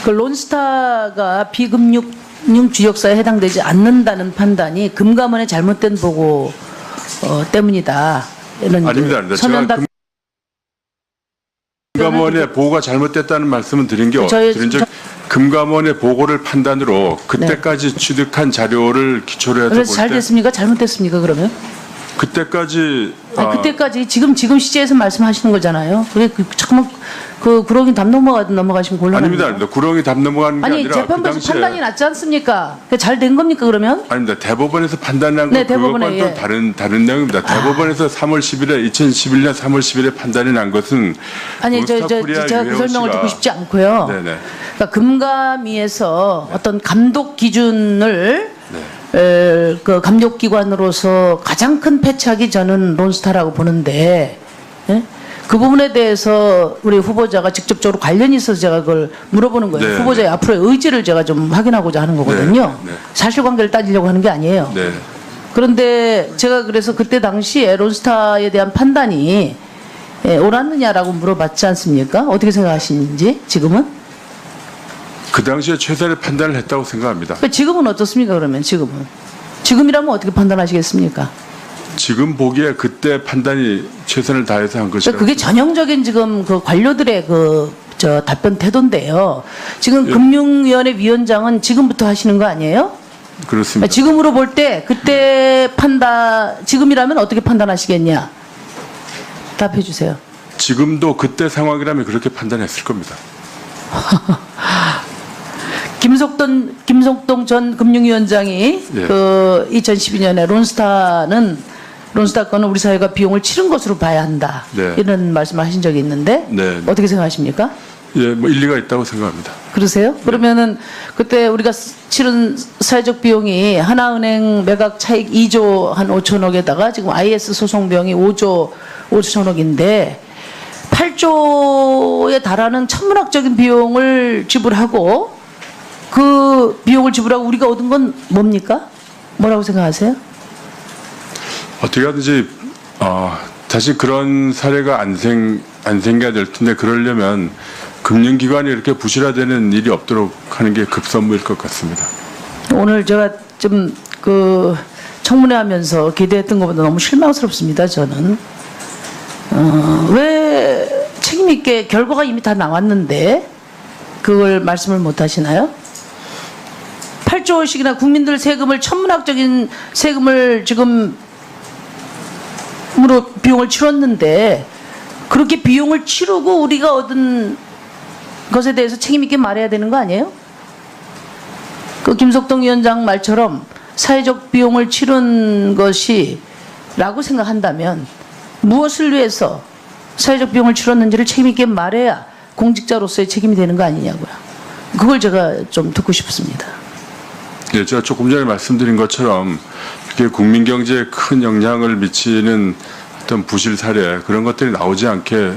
그 론스타가 비금융 주역사에 해당되지 않는다는 판단이 금감원의 잘못된 보고 때문이다. 이런 아닙니다. 제가 금감원의 보고가 잘못됐다는 말씀은 드린 적 금감원의 보고를 판단으로 그때까지 취득한 자료를 기초로 해서 볼 때 그래서 잘 됐습니까? 잘못됐습니까? 그러면? 그때까지 그때까지 지금 시제에서 말씀하시는 거잖아요. 잠깐만 구렁이 담 넘어가시면 곤란합니다. 아닙니다. 구렁이 담 넘어가는 게 아니 아니라 재판부에서 그 당시에 판단이 났지 않습니까? 잘 된 겁니까 그러면? 아닙니다. 대법원에서 판단한 건 네, 대법원에, 그것과는 또 다른 내용입니다. 대법원에서 3월 10일에 2011년 3월 10일에 판단이 난 것은 아니 제가 그 설명을 듣고 싶지 않고요. 네네. 그러니까 금감위에서 어떤 감독 기준을 그 감독기관으로서 가장 큰 패착이 저는 론스타라고 보는데, 예? 그 부분에 대해서 우리 후보자가 직접적으로 관련이 있어서 제가 그걸 물어보는 거예요. 네, 후보자의 앞으로의 의지를 제가 좀 확인하고자 하는 거거든요. 네. 사실관계를 따지려고 하는 게 아니에요. 네. 그런데 제가 그래서 그때 당시에 론스타에 대한 판단이 옳았느냐라고 물어봤지 않습니까? 어떻게 생각하시는지 지금은? 그 당시에 최선의 판단을 했다고 생각합니다. 지금은 어떻습니까? 그러면 지금이라면 어떻게 판단하시겠습니까? 지금 보기에 그때 판단이 최선을 다해서 한 것이라고. 그게 전형적인 지금 그 관료들의 답변 태도인데요. 지금 예. 금융위원회 위원장은 지금부터 하시는 거 아니에요? 그렇습니다. 지금으로 볼 때 그때 지금이라면 어떻게 판단하시겠냐? 답해 주세요. 지금도 그때 상황이라면 그렇게 판단했을 겁니다. 김석동 전 금융위원장이 예. 그 2012년에 론스타 건은 우리 사회가 비용을 치른 것으로 봐야 한다. 네. 이런 말씀을 하신 적이 있는데 네. 어떻게 생각하십니까? 예, 뭐 일리가 있다고 생각합니다. 그러세요? 그러면은 그때 우리가 치른 사회적 비용이 하나은행 매각 차익 2조 한 5천억에다가 지금 IS 소송 비용이 5조 5천억인데 8조에 달하는 천문학적인 비용을 지불하고 그 비용을 지불하고 우리가 얻은 건 뭡니까? 뭐라고 생각하세요? 어떻게 하든지 다시 그런 사례가 안 생겨야 될 텐데 그러려면 금융기관이 이렇게 부실화되는 일이 없도록 하는 게 급선무일 것 같습니다. 오늘 제가 좀 그 청문회 하면서 기대했던 것보다 너무 실망스럽습니다. 저는 왜 책임 있게 결과가 이미 다 나왔는데 그걸 말씀을 못 하시나요? 8조 원씩이나 국민들 세금을 천문학적인 세금을 지금 으로 비용을 치렀는데 그렇게 비용을 치르고 우리가 얻은 것에 대해서 책임 있게 말해야 되는 거 아니에요? 그 김석동 위원장 말처럼 사회적 비용을 치른 것이라고 생각한다면 무엇을 위해서 사회적 비용을 치렀는지를 책임 있게 말해야 공직자로서의 책임이 되는 거 아니냐고요. 그걸 제가 좀 듣고 싶습니다. 네, 제가 조금 전에 말씀드린 것처럼 이렇게 국민 경제에 큰 영향을 미치는 어떤 부실 사례 그런 것들이 나오지 않게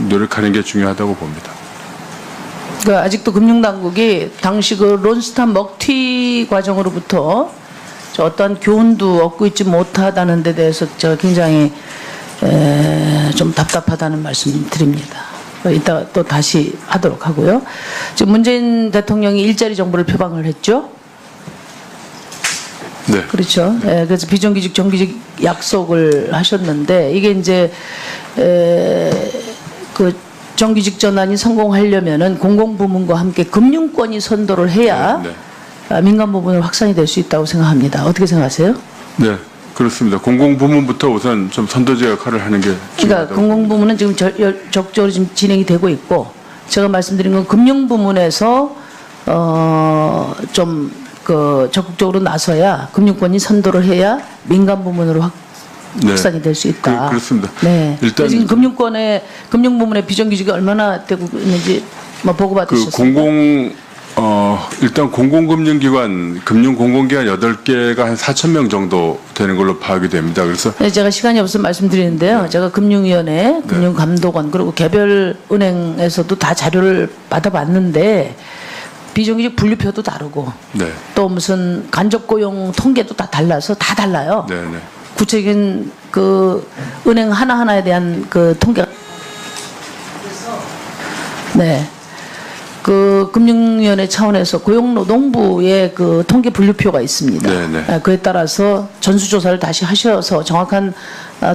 노력하는 게 중요하다고 봅니다. 그러니까 아직도 금융당국이 당시 그 론스타 먹튀 과정으로부터 어떤 교훈도 얻고 있지 못하다는 데 대해서 제가 굉장히 좀 답답하다는 말씀 드립니다. 이따 또 다시 하도록 하고요. 지금 문재인 대통령이 일자리 정부를 표방을 했죠. 네. 그렇죠. 예, 그래서 비정규직, 정규직 약속을 하셨는데 이게 이제 그 정규직 전환이 성공하려면은 공공부문과 함께 금융권이 선도를 해야 민간 부분을 확산이 될 수 있다고 생각합니다. 어떻게 생각하세요? 네, 그렇습니다. 공공부문부터 우선 좀 선도제 역할을 하는 게 중요하다고. 그러니까 공공부문은 지금 적극적으로 지금 진행이 되고 있고 제가 말씀드린 건 금융부문에서 좀 그 적극적으로 나서야 금융권이 선도를 해야 민간 부문으로 확산이 될 수 있다. 그렇습니다. 네. 일단 지금 금융부문의 비정규직이 얼마나 되고 있는지 뭐 보고 받으셨습니까? 일단 공공금융기관, 금융공공기관 8개가 한 4,000명 정도 되는 걸로 파악이 됩니다. 그래서 네, 제가 시간이 없어서 말씀드리는데요. 제가 금융위원회, 금융감독원 그리고 개별 은행에서도 다 자료를 받아봤는데 비정규직 분류표도 다르고 또 무슨 간접고용 통계도 다 달라서 다 달라요. 구체적인 그 은행 하나하나에 대한 그 통계가 네. 그 금융위원회 차원에서 고용노동부의 그 통계 분류표가 있습니다. 네네. 그에 따라서 전수조사를 다시 하셔서 정확한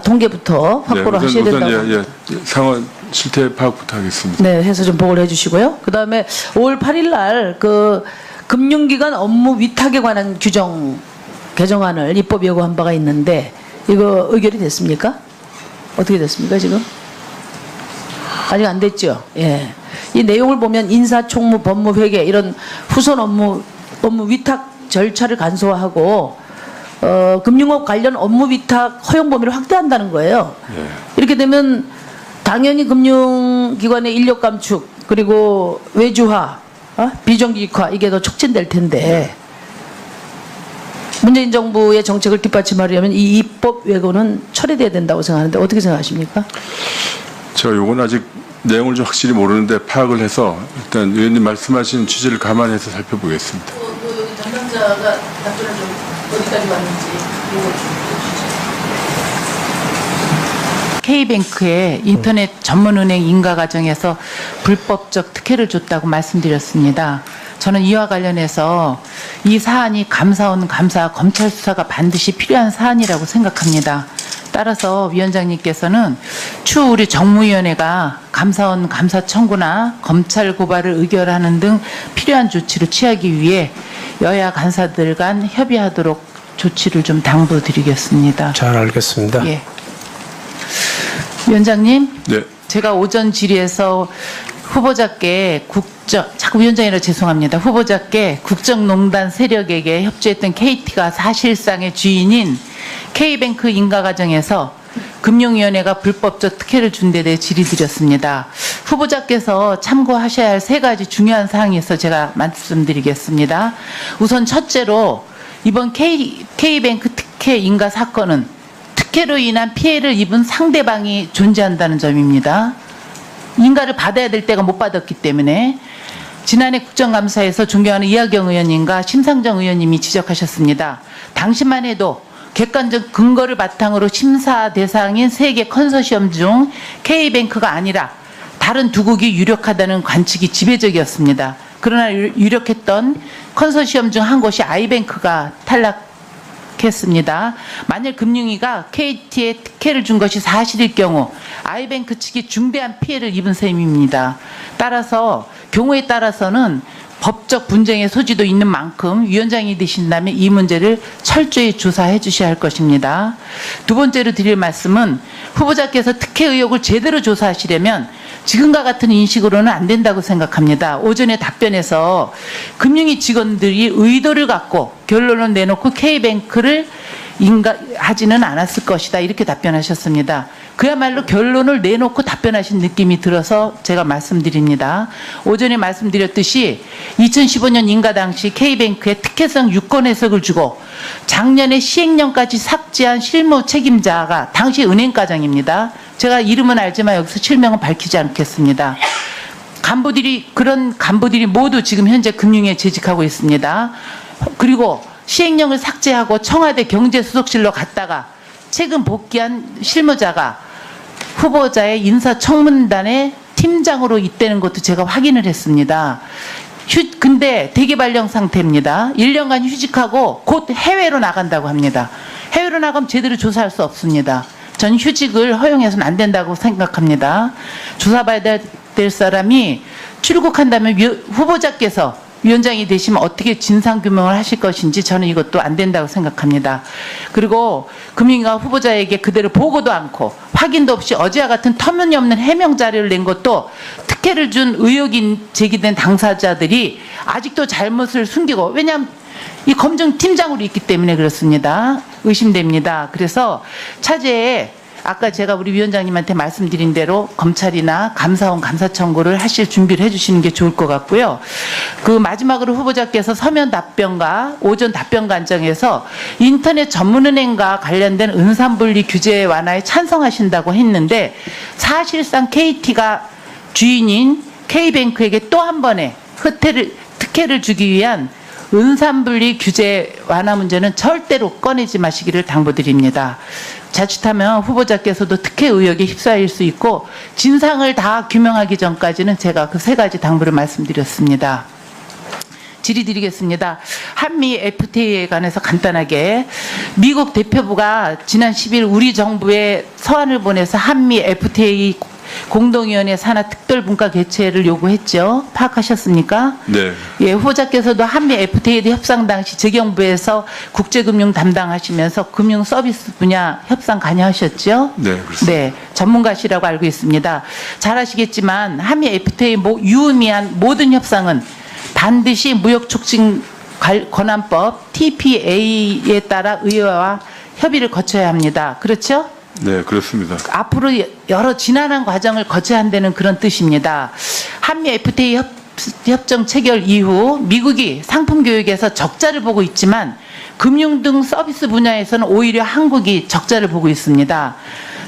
통계부터 확보를 하셔야 된다고. 상황 실태 파악부터 하겠습니다. 네, 해서 좀 보고를 해주시고요. 그 다음에 5월 8일 날 그 금융기관 업무 위탁에 관한 규정 개정안을 입법 예고한 바가 있는데 이거 의결이 됐습니까? 어떻게 됐습니까 지금? 아직 안 됐죠. 예. 이 내용을 보면 인사, 총무, 법무, 회계 이런 후선 업무 위탁 절차를 간소화하고 금융업 관련 업무 위탁 허용 범위를 확대한다는 거예요. 예. 이렇게 되면 당연히 금융기관의 인력 감축 그리고 외주화, 비정규직화 이게 더 촉진될 텐데 문재인 정부의 정책을 뒷받침하려면 이 입법 예고는 철회돼야 된다고 생각하는데 어떻게 생각하십니까? 제가 요건 아직 내용을 좀 확실히 모르는데 파악을 해서 일단 의원님 말씀하신 취지를 감안해서 살펴보겠습니다. 여기 담당자가 답변을 좀 어디까지 왔는지 K뱅크에 인터넷 전문은행 인가 과정에서 불법적 특혜를 줬다고 말씀드렸습니다. 저는 이와 관련해서 이 사안이 감사원 감사 검찰 수사가 반드시 필요한 사안이라고 생각합니다. 따라서 위원장님께서는 추후 우리 정무위원회가 감사원 감사 청구나 검찰 고발을 의결하는 등 필요한 조치를 취하기 위해 여야 간사들 간 협의하도록 조치를 좀 당부드리겠습니다. 잘 알겠습니다. 예. 위원장님, 네. 제가 오전 질의에서 후보자께 자꾸 위원장이라 죄송합니다. 후보자께 국정농단 세력에게 협조했던 KT가 사실상의 주인인 K뱅크 인가 과정에서 금융위원회가 불법적 특혜를 준 데 대해 질의드렸습니다. 후보자께서 참고하셔야 할 3가지 중요한 사항이 있어 제가 말씀드리겠습니다. 우선 첫째로 이번 K뱅크 특혜 인가 사건은 특혜로 인한 피해를 입은 상대방이 존재한다는 점입니다. 인가를 받아야 될 때가 못 받았기 때문에 지난해 국정감사에서 존경하는 이하경 의원님과 심상정 의원님이 지적하셨습니다. 당시만 해도 객관적 근거를 바탕으로 심사 대상인 세계 컨소시엄 중 K뱅크가 아니라 다른 두국이 유력하다는 관측이 지배적이었습니다. 그러나 유력했던 컨소시엄 중 한 곳이 아이뱅크가 탈락했습니다. 만일 금융위가 KT에 특혜를 준 것이 사실일 경우 아이뱅크 측이 중대한 피해를 입은 셈입니다. 따라서 경우에 따라서는 법적 분쟁의 소지도 있는 만큼 위원장이 되신다면 이 문제를 철저히 조사해 주셔야 할 것입니다. 두 번째로 드릴 말씀은 후보자께서 특혜 의혹을 제대로 조사하시려면 지금과 같은 인식으로는 안 된다고 생각합니다. 오전에 답변에서 금융위 직원들이 의도를 갖고 결론을 내놓고 K뱅크를 인가하지는 않았을 것이다 이렇게 답변하셨습니다. 그야말로 결론을 내놓고 답변하신 느낌이 들어서 제가 말씀드립니다. 오전에 말씀드렸듯이 2015년 인가 당시 K뱅크에 특혜성 유권 해석을 주고 작년에 시행령까지 삭제한 실무 책임자가 당시 은행과장입니다. 제가 이름은 알지만 여기서 실명은 밝히지 않겠습니다. 그런 간부들이 모두 지금 현재 금융위에 재직하고 있습니다. 그리고 시행령을 삭제하고 청와대 경제수석실로 갔다가 최근 복귀한 실무자가 후보자의 인사청문단의 팀장으로 있다는 것도 제가 확인을 했습니다. 근데 대기발령 상태입니다. 1년간 휴직하고 곧 해외로 나간다고 합니다. 해외로 나가면 제대로 조사할 수 없습니다. 전 휴직을 허용해서는 안 된다고 생각합니다. 조사받아야 될 사람이 출국한다면 후보자께서 위원장이 되시면 어떻게 진상규명을 하실 것인지 저는 이것도 안 된다고 생각합니다. 그리고 금융위가 후보자에게 그대로 보고도 않고 확인도 없이 어제와 같은 터무니없는 해명 자료를 낸 것도 특혜를 준 의혹이 제기된 당사자들이 아직도 잘못을 숨기고, 왜냐하면 이 검증팀장으로 있기 때문에 그렇습니다. 의심됩니다. 그래서 차제에 아까 제가 우리 위원장님한테 말씀드린 대로 검찰이나 감사원 감사 청구를 하실 준비를 해주시는 게 좋을 것 같고요. 그 마지막으로 후보자께서 서면 답변과 오전 답변 관정에서 인터넷 전문은행과 관련된 은산분리 규제 완화에 찬성하신다고 했는데, 사실상 KT가 주인인 K뱅크에게 또 한 번의 특혜를 주기 위한 은산분리 규제 완화 문제는 절대로 꺼내지 마시기를 당부드립니다. 자칫하면 후보자께서도 특혜 의혹에 휩싸일 수 있고 진상을 다 규명하기 전까지는 제가 그 세 가지 당부를 말씀드렸습니다. 질의드리겠습니다. 한미 FTA에 관해서 간단하게 미국 대표부가 지난 10일 우리 정부에 서한을 보내서 한미 FTA 공동위원회 산하 특별분과 개최를 요구했죠. 파악하셨습니까? 네. 예, 후보자께서도 한미 FTA 협상 당시 재경부에서 국제금융 담당하시면서 금융 서비스 분야 협상 관여하셨죠? 네, 그렇습니다. 네, 전문가시라고 알고 있습니다. 잘 아시겠지만 한미 FTA 유의미한 모든 협상은 반드시 무역촉진 권한법 TPA에 따라 의회와 협의를 거쳐야 합니다. 그렇죠? 네, 그렇습니다. 앞으로 여러 지난한 과정을 거쳐야 한다는 그런 뜻입니다. 한미 FTA 협정 체결 이후 미국이 상품 교육에서 적자를 보고 있지만 금융 등 서비스 분야에서는 오히려 한국이 적자를 보고 있습니다.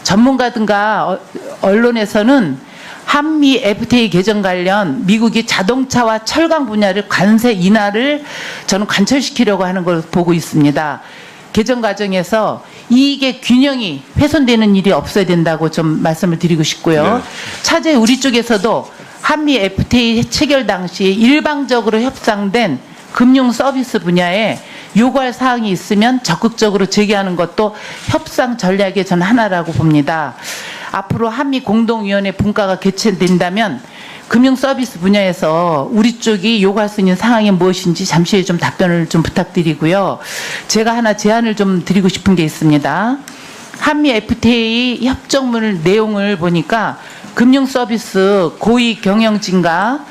전문가든가 언론에서는 한미 FTA 개정 관련 미국이 자동차와 철강 분야를 관세 인하를 저는 관철시키려고 하는 걸 보고 있습니다. 개정 과정에서 이익의 균형이 훼손되는 일이 없어야 된다고 좀 말씀을 드리고 싶고요. 네. 차제 우리 쪽에서도 한미 FTA 체결 당시 일방적으로 협상된 금융 서비스 분야에 요구할 사항이 있으면 적극적으로 제기하는 것도 협상 전략의 전 하나라고 봅니다. 앞으로 한미 공동위원회 분과가 개최된다면 금융 서비스 분야에서 우리 쪽이 요구할 수 있는 사항이 무엇인지 잠시 좀 답변을 좀 부탁드리고요. 제가 하나 제안을 좀 드리고 싶은 게 있습니다. 한미 FTA 협정문 내용을 보니까 금융 서비스 고위 경영진과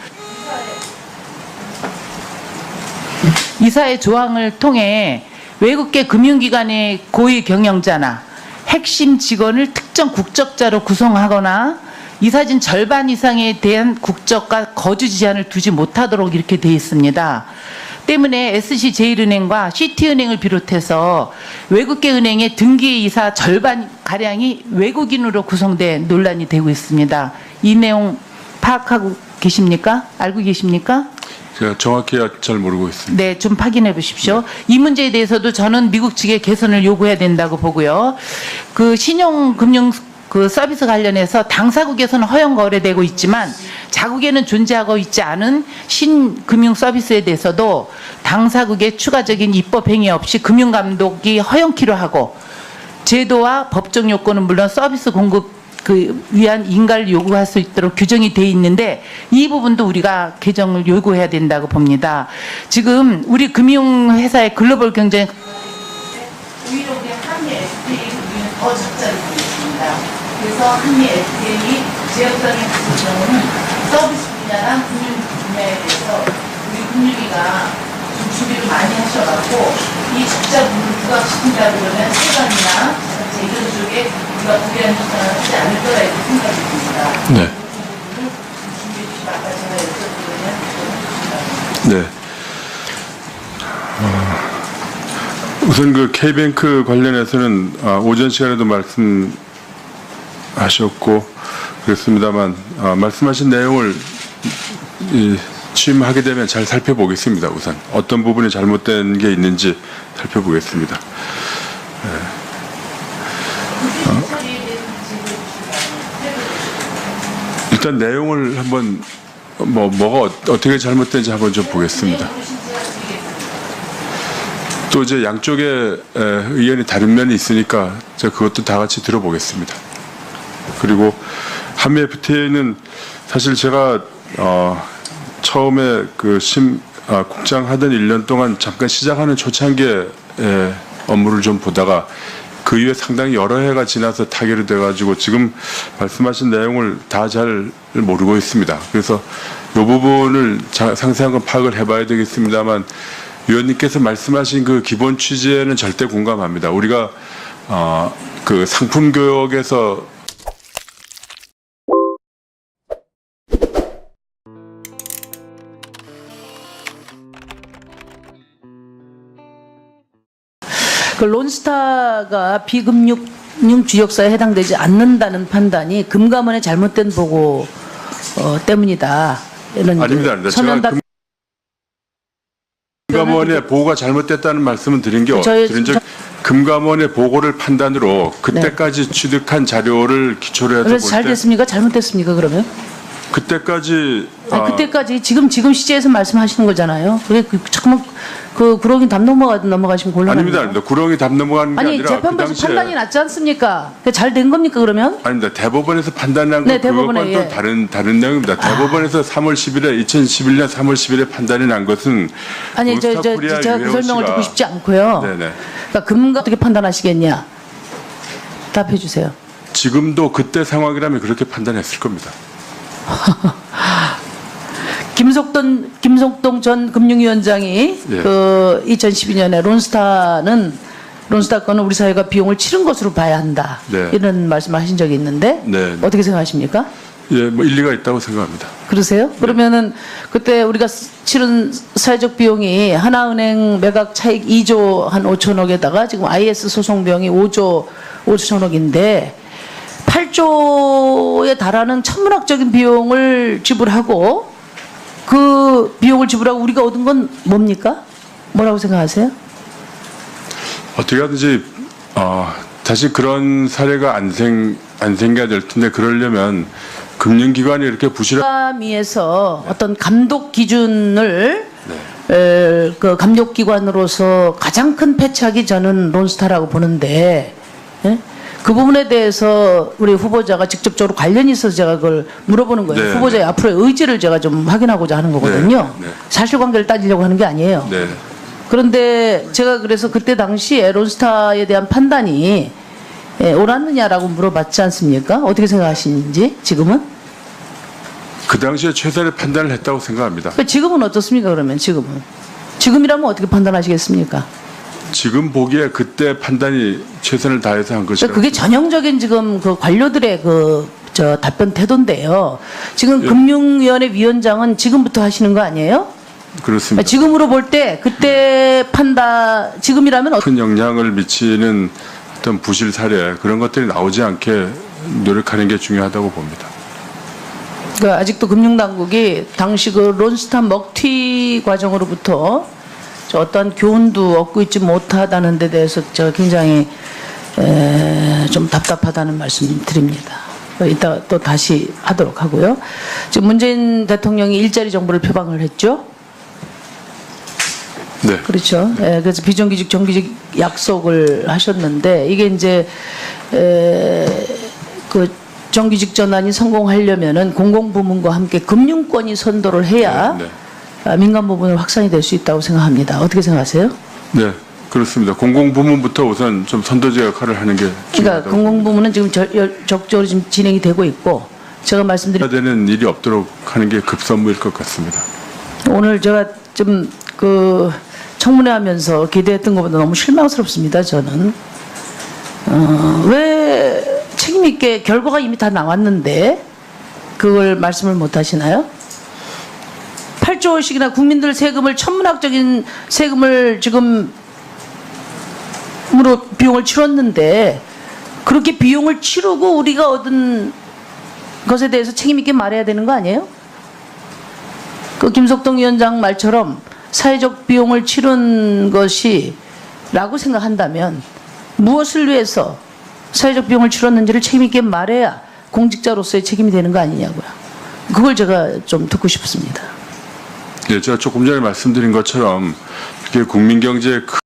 이사의 조항을 통해 외국계 금융기관의 고위 경영자나 핵심 직원을 특정 국적자로 구성하거나 이사진 절반 이상에 대한 국적과 거주 지한을 두지 못하도록 이렇게 되어 있습니다. 때문에 SC제일은행과 시티은행을 비롯해서 외국계 은행의 등기이사 절반 가량이 외국인으로 구성돼 논란이 되고 있습니다. 이 내용 파악하고 계십니까? 알고 계십니까? 제가 정확히 잘 모르고 있습니다. 네, 좀 확인해 보십시오. 이 문제에 대해서도 저는 미국 측의 개선을 요구해야 된다고 보고요. 그 신용금융 그 서비스 관련해서 당사국에서는 허용 거래되고 있지만 자국에는 존재하고 있지 않은 신금융 서비스에 대해서도 당사국의 추가적인 입법 행위 없이 금융감독이 허용키로 하고 제도와 법적 요건은 물론 서비스 공급 위한 인가를 요구할 수 있도록 규정이 돼 있는데 이 부분도 우리가 개정을 요구해야 된다고 봅니다. 지금 우리 금융회사의 글로벌 경쟁 오히려 우리 한미 FTA 우리는 더 적자를 보고 있습니다. 그래서 한미 FTA 지역성의 같은 경우는 서비스 분야나 금융 분야에 대해서 우리 금융위가 좀 준비를 많이 하셔갖고 이 적자 부분을 부각시킨다 그러면 세관이나 이런 쪽에 우리가 무리한 협상을 하지 않을 거라 이렇게 생각이 듭니다. 네. 그 부분을 준비해 주시면 아까 제가 여쭤보면 네. 우선 그 K뱅크 관련해서는 오전 시간에도 말씀하셨고 그랬습니다만 말씀하신 내용을 취임하게 되면 잘 살펴보겠습니다. 우선 어떤 부분이 잘못된 게 있는지 살펴보겠습니다. 일단 내용을 한번 뭐가 어떻게 잘못된지 한번 좀 보겠습니다. 또 이제 양쪽의 의견이 다른 면이 있으니까 제가 그것도 다 같이 들어보겠습니다. 그리고 한미 FTA는 사실 제가 처음에 국장 하던 1년 동안 잠깐 시작하는 초창기에 업무를 좀 보다가 그 이후에 상당히 여러 해가 지나서 타결이 돼가지고 지금 말씀하신 내용을 다 잘 모르고 있습니다. 그래서 이 부분을 상세한 건 파악을 해봐야 되겠습니다만 위원님께서 말씀하신 그 기본 취지에는 절대 공감합니다. 우리가 그 상품 교역에서 그 론스타가 비금융 주역사에 해당되지 않는다는 판단이 금감원의 잘못된 보고 때문이다. 이런 아닙니다. 선언 금감원의 보고가 잘못됐다는 말씀은 드린 저희- 적 금감원의 보고를 판단으로 그때까지 취득한 자료를 기초로 해서 볼 그래서 잘 때 됐습니까? 잘못됐습니까? 그러면? 그때까지 그때까지 지금 시제에서 말씀하시는 거잖아요. 그게 잠깐만 그 구렁이 담 넘어가시면 곤란합니다. 아닙니다. 아닙니다. 구렁이 담 넘어가는 게 아니 아니라 그 재판부에서 당시에 판단이 났지 않습니까? 잘 된 겁니까 그러면? 아닙니다. 대법원에서 판단한 네, 건 그것과는 대법원에, 또 예. 다른 내용입니다. 대법원에서 3월 10일에 2011년 3월 10일에 판단이 난 것은 아니 제가 노스타코리아 그 설명을 유해호 듣고 씨가- 싶지 않고요. 네네. 그러니까 금감 어떻게 판단하시겠냐? 답해 주세요. 지금도 그때 상황이라면 그렇게 판단했을 겁니다. 김석동 전 금융위원장이 예. 그 2012년에 론스타 건은 우리 사회가 비용을 치른 것으로 봐야 한다. 네. 이런 말씀을 하신 적이 있는데 네. 어떻게 생각하십니까? 예, 뭐 일리가 있다고 생각합니다. 그러세요? 그러면은 그때 우리가 치른 사회적 비용이 하나은행 매각 차익 2조 한 5천억에다가 지금 IS 소송 비용이 5조 5천억인데 8조에 달하는 천문학적인 비용을 지불하고 그 비용을 지불하고 우리가 얻은 건 뭡니까? 뭐라고 생각하세요? 어떻게 하든지 다시 그런 사례가 안 생겨야 될 텐데 그러려면 금융기관이 이렇게 금감위에서 어떤 감독 기준을 네. 그 감독기관으로서 가장 큰 패착이 저는 론스타라고 보는데 예? 그 부분에 대해서 우리 후보자가 직접적으로 관련이 있어서 제가 그걸 물어보는 거예요. 네, 후보자의 네. 앞으로의 의지를 제가 좀 확인하고자 하는 거거든요. 네, 네. 사실관계를 따지려고 하는 게 아니에요. 네. 그런데 제가 그래서 그때 당시에 론스타에 대한 판단이 옳았느냐라고 물어봤지 않습니까? 어떻게 생각하시는지 지금은? 그 당시에 최선의 판단을 했다고 생각합니다. 지금은 어떻습니까? 그러면 지금이라면 어떻게 판단하시겠습니까? 지금 보기에 그때 판단이 최선을 다해서 한 것이라고 그게 전형적인 지금 그 관료들의 저 답변 태도인데요. 지금 예. 금융위원회 위원장은 지금부터 하시는 거 아니에요? 그렇습니다. 지금으로 볼 때 그때 지금이라면 큰 영향을 미치는 어떤 부실 사례 그런 것들이 나오지 않게 노력하는 게 중요하다고 봅니다. 그러니까 아직도 금융당국이 당시 그 론스타 먹튀 과정으로부터 저 어떤 교훈도 얻고 있지 못하다는 데 대해서 제가 굉장히 좀 답답하다는 말씀 드립니다. 이따 또 다시 하도록 하고요. 지금 문재인 대통령이 일자리 정부를 표방을 했죠. 네. 그렇죠. 그래서 비정규직 정규직 약속을 하셨는데 이게 이제 그 정규직 전환이 성공하려면은 공공부문과 함께 금융권이 선도를 해야 네, 민간 부분은 확산이 될 수 있다고 생각합니다. 어떻게 생각하세요? 네, 그렇습니다. 공공부문부터 우선 좀 선도제 역할을 하는 게 그러니까 중요하다고 공공부문은 지금 적극적으로 지금 진행이 되고 있고 제가 말씀드린 해야 되는 일이 없도록 하는 게 급선무일 것 같습니다. 오늘 제가 좀 그 청문회 하면서 기대했던 것보다 너무 실망스럽습니다. 저는 왜 책임 있게 결과가 이미 다 나왔는데 그걸 말씀을 못 하시나요? 8조 원씩이나 국민들 세금을 천문학적인 세금을 지금 으로 비용을 치렀는데 그렇게 비용을 치르고 우리가 얻은 것에 대해서 책임 있게 말해야 되는 거 아니에요? 그 김석동 위원장 말처럼 사회적 비용을 치른 것이 라고 생각한다면 무엇을 위해서 사회적 비용을 치렀는지를 책임 있게 말해야 공직자로서의 책임이 되는 거 아니냐고요. 그걸 제가 좀 듣고 싶습니다. 네, 제가 조금 전에 말씀드린 것처럼 이렇게 국민 경제에